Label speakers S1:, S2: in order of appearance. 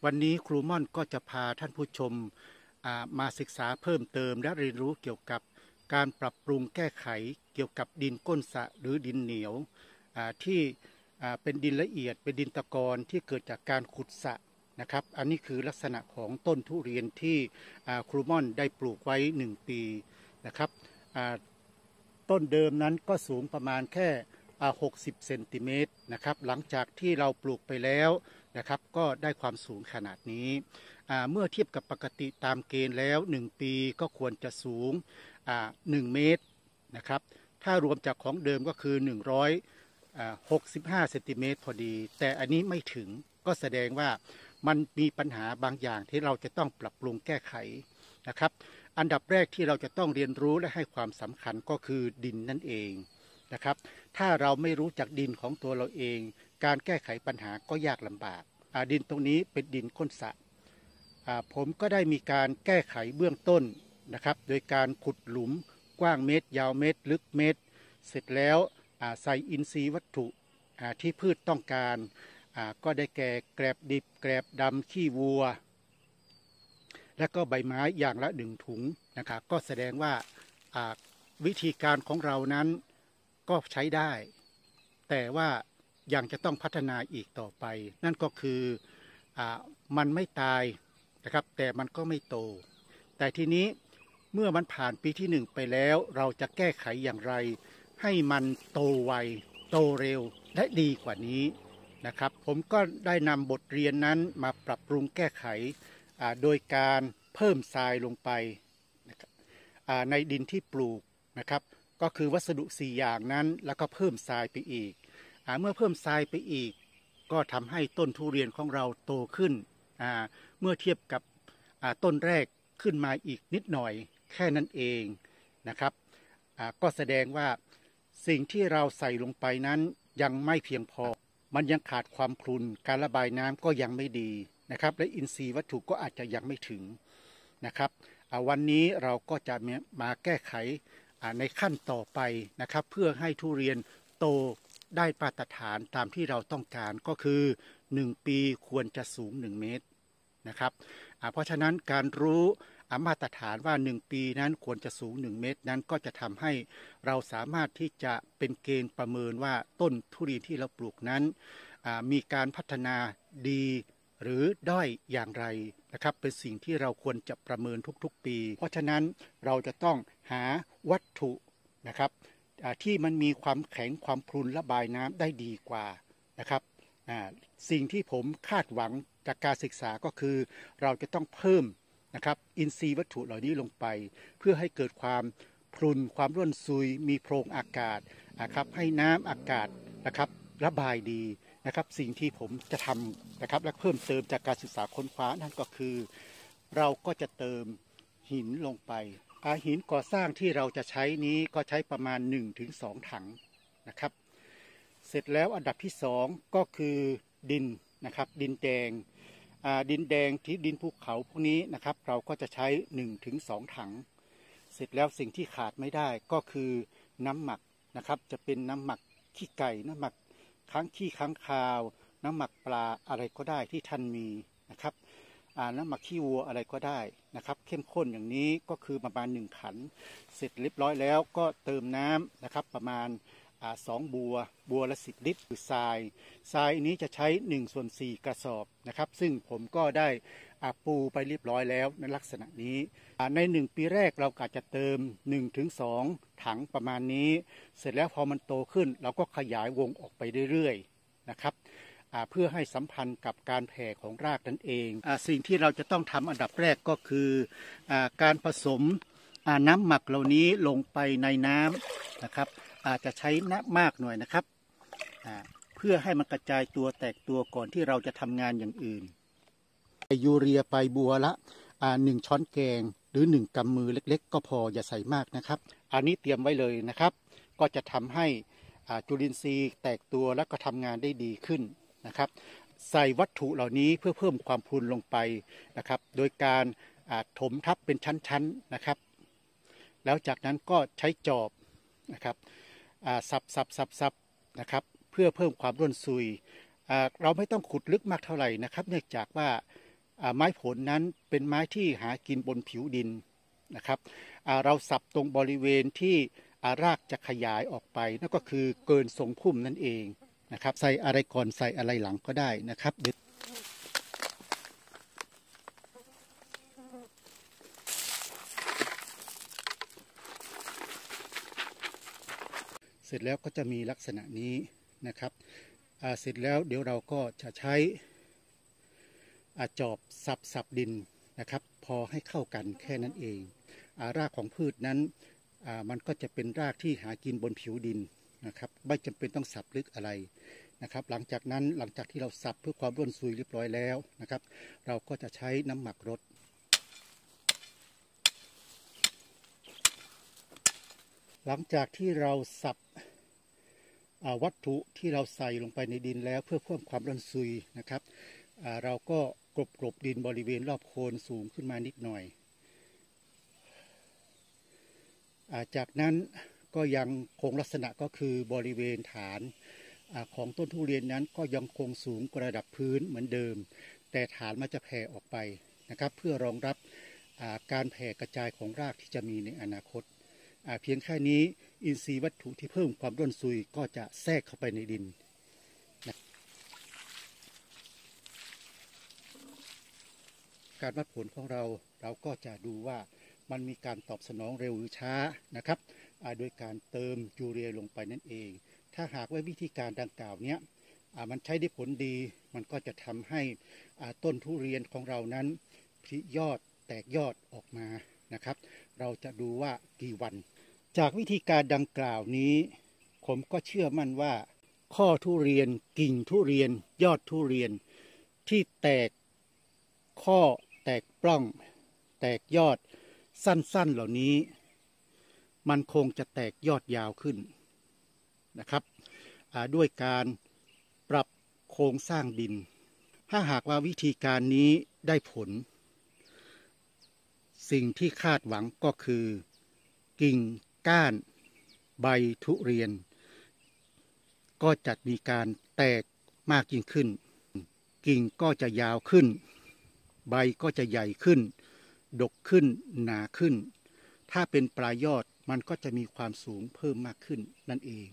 S1: วันนี้ครูม่อนก็จะพาท่านผู้ชมมาศึกษาเพิ่มเติมและเรียนรู้เกี่ยวกับการปรับปรุงแก้ไขเกี่ยวกับดินก้นสระหรือดินเหนียวที่เป็นดินละเอียดเป็นดินตะกอนที่เกิดจากการขุดสระนะครับอันนี้คือลักษณะของต้นทุเรียนที่ครูม่อนได้ปลูกไว้1 ปีนะครับต้นเดิมนั้นก็สูงประมาณแค่60 เซนติเมตรนะครับหลังจากที่เราปลูกไปแล้วนะครับก็ได้ความสูงขนาดนี้เมื่อเทียบกับปกติตามเกณฑ์แล้ว1 ปีก็ควรจะสูง1 เมตรนะครับถ้ารวมจากของเดิมก็คือ165 เซนติเมตรพอดีแต่อันนี้ไม่ถึงก็แสดงว่ามันมีปัญหาบางอย่างที่เราจะต้องปรับปรุงแก้ไขนะครับอันดับแรกที่เราจะต้องเรียนรู้และให้ความสำคัญก็คือดินนั่นเองนะครับถ้าเราไม่รู้จักดินของตัวเราเองการแก้ไขปัญหาก็ยากลำบากดินตรงนี้เป็นดินก้นสระผมก็ได้มีการแก้ไขเบื้องต้นนะครับโดยการขุดหลุมกว้างเมตรยาวเมตรลึกเมตรเสร็จแล้วใส่อินทรีย์วัตถุที่พืชต้องการก็ได้แก่แกลบดิบแกลบดำขี้วัวและก็ใบไม้อย่างละ1 ถุงนะครับก็แสดงว่าวิธีการของเรานั้นก็ใช้ได้แต่ว่ายังจะต้องพัฒนาอีกต่อไปนั่นก็คือมันไม่ตายนะครับแต่มันก็ไม่โตแต่ทีนี้เมื่อมันผ่านปีที่1ไปแล้วเราจะแก้ไขอย่างไรให้มันโตไวโตเร็วและดีกว่านี้นะครับผมก็ได้นำบทเรียนนั้นมาปรับปรุงแก้ไขโดยการเพิ่มทรายลงไปในดินที่ปลูกนะครับก็คือวัสดุ4 อย่างนั้นแล้วก็เพิ่มทรายไปอีกเมื่อเพิ่มทรายไปอีกก็ทำให้ต้นทุเรียนของเราโตขึ้นเมื่อเทียบกับต้นแรกขึ้นมาอีกนิดหน่อยแค่นั้นเองนะครับก็แสดงว่าสิ่งที่เราใส่ลงไปนั้นยังไม่เพียงพอมันยังขาดความพรุนการระบายน้ำก็ยังไม่ดีนะครับและอินทรีย์วัตถุก็อาจจะยังไม่ถึงนะครับวันนี้เราก็จะมาแก้ไขในขั้นต่อไปนะครับเพื่อให้ทุเรียนโตได้มาตรฐานตามที่เราต้องการก็คือ1 ปีควรจะสูง1 เมตรนะครับเพราะฉะนั้นการรู้มาตรฐานว่า1 ปีนั้นควรจะสูง1 เมตรนั้นก็จะทำให้เราสามารถที่จะเป็นเกณฑ์ประเมินว่าต้นทุเรียนที่เราปลูกนั้นมีการพัฒนาดีหรือด้อยอย่างไรนะครับเป็นสิ่งที่เราควรจะประเมินทุกๆ ปีเพราะฉะนั้นเราจะต้องหาวัตถุนะครับที่มันมีความแข็งความพรุนระบายน้ำได้ดีกว่านะครับสิ่งที่ผมคาดหวังจากการศึกษาก็คือเราจะต้องเพิ่มนะครับอินทรีย์วัตถุเหล่านี้ลงไปเพื่อให้เกิดความพรุนความร่วนซุยมีโพรงอากาศนะครับให้น้ำอากาศนะครับระบายดีนะครับสิ่งที่ผมจะทำนะครับและเพิ่มเติมจากการศึกษาค้นคว้านั่นก็คือเราก็จะเติมหินลงไปหินก่อสร้างที่เราจะใช้นี้ก็ใช้ประมาณ 1-2 ถังนะครับเสร็จแล้วอันดับที่2ก็คือดินนะครับดินแดงดินแดงที่ดินภูเขาพวกนี้นะครับเราก็จะใช้ 1-2 ถังเสร็จแล้วสิ่งที่ขาดไม่ได้ก็คือน้ำหมักนะครับจะเป็นน้ำหมักขี้ไก่น้ำหมักขี้ค้างคาวน้ำหมักปลาอะไรก็ได้ที่ท่านมีนะครับน้ำหมักขี้วัวอะไรก็ได้นะครับเข้มข้นอย่างนี้ก็คือประมาณ1 ขันเสร็จเรียบร้อยแล้วก็เติมน้ำนะครับประมาณ2 บัวละ10 ลิตรคือทรายนี้จะใช้1/4 กระสอบนะครับซึ่งผมก็ได้ปูไปเรียบร้อยแล้วในลักษณะนี้ใน1 ปีแรกเราอาจจะเติม 1-2 ถังประมาณนี้เสร็จแล้วพอมันโตขึ้นเราก็ขยายวงออกไปเรื่อยๆนะครับเพื่อให้สัมพันธ์กับการแผ่ของรากนั่นเองสิ่งที่เราจะต้องทำอันดับแรกก็คือการผสมน้ำหมักเหล่านี้ลงไปในน้ำนะครับอาจจะใช้น้ำมากหน่อยนะครับเพื่อให้มันกระจายตัวแตกตัวก่อนที่เราจะทำงานอย่างอื่นยูเรียไปบัวละ1 ช้อนแกงหรือ1 กำมือเล็กๆก็พออย่าใส่มากนะครับอันนี้เตรียมไว้เลยนะครับก็จะทำให้จุลินทรีย์แตกตัวและก็ทำงานได้ดีขึ้นนะครับใส่วัตถุเหล่านี้เพื่อเพิ่มความพรุนลงไปนะครับโดยการถมทับเป็นชั้นๆนะครับแล้วจากนั้นก็ใช้จอบนะครับสับนะครับ เพื่อเพิ่มความร่วนซุยเราไม่ต้องขุดลึกมากเท่าไหร่นะครับเนื่องจากว่า ไม้ผลนั้นเป็นไม้ที่หากินบนผิวดินนะครับเราสับตรงบริเวณที่รากจะขยายออกไปนั่นก็คือเกินทรงพุ่มนั่นเองนะครับใส่อะไรก่อนใส่อะไรหลังก็ได้นะครับเสร็จแล้วก็จะมีลักษณะนี้นะครับเสร็จแล้วเดี๋ยวเราก็จะใช้จอบสับดินนะครับพอให้เข้ากันแค่นั้นเองรากของพืชนั้นมันก็จะเป็นรากที่หากินบนผิวดินนะครับไม่จำเป็นต้องสับลึกอะไรนะครับหลังจากที่เราสับเพื่อความร่วนซุยเรียบร้อยแล้วนะครับเราก็จะใช้น้ำหมักรดหลังจากที่เราสับวัตถุที่เราใส่ลงไปในดินแล้วเพื่อเพิ่มความร่วนซุยนะครับเราก็กลบดินบริเวณรอบโคนสูงขึ้นมานิดหน่อยจากนั้นก็ยังคงลักษณะก็คือบริเวณฐานของต้นทุเรียนนั้นก็ยังคงสูงกว่าระดับพื้นเหมือนเดิมแต่ฐานมันจะแผ่ออกไปนะครับเพื่อรองรับการแผ่กระจายของรากที่จะมีในอนาคตเพียงแค่นี้อินทรีย์วัตถุที่เพิ่มความร่วนซุยก็จะแทรกเข้าไปในดินการวัดผลของเราก็จะดูว่ามันมีการตอบสนองเร็วหรือช้านะครับโดยการเติมยูเรียลงไปนั่นเองถ้าหากว่าวิธีการดังกล่าวนี้มันใช้ได้ผลดีมันก็จะทำให้ต้นทุเรียนของเรานั้นผลิยอดแตกยอดออกมานะครับเราจะดูว่ากี่วันจากวิธีการดังกล่าวนี้ผมก็เชื่อมั่นว่าข้อทุเรียนกิ่งทุเรียนยอดทุเรียนที่แตกข้อแตกปล้องแตกยอดสั้นๆเหล่านี้มันคงจะแตกยอดยาวขึ้นนะครับด้วยการปรับโครงสร้างดินถ้าหากว่าวิธีการนี้ได้ผลสิ่งที่คาดหวังก็คือกิ่งก้านใบทุเรียนก็จะมีการแตกมากยิ่งขึ้นกิ่งก็จะยาวขึ้นใบก็จะใหญ่ขึ้นดกขึ้นหนาขึ้นถ้าเป็นปลายยอดมันก็จะมีความสูงเพิ่มมากขึ้นนั่นเอง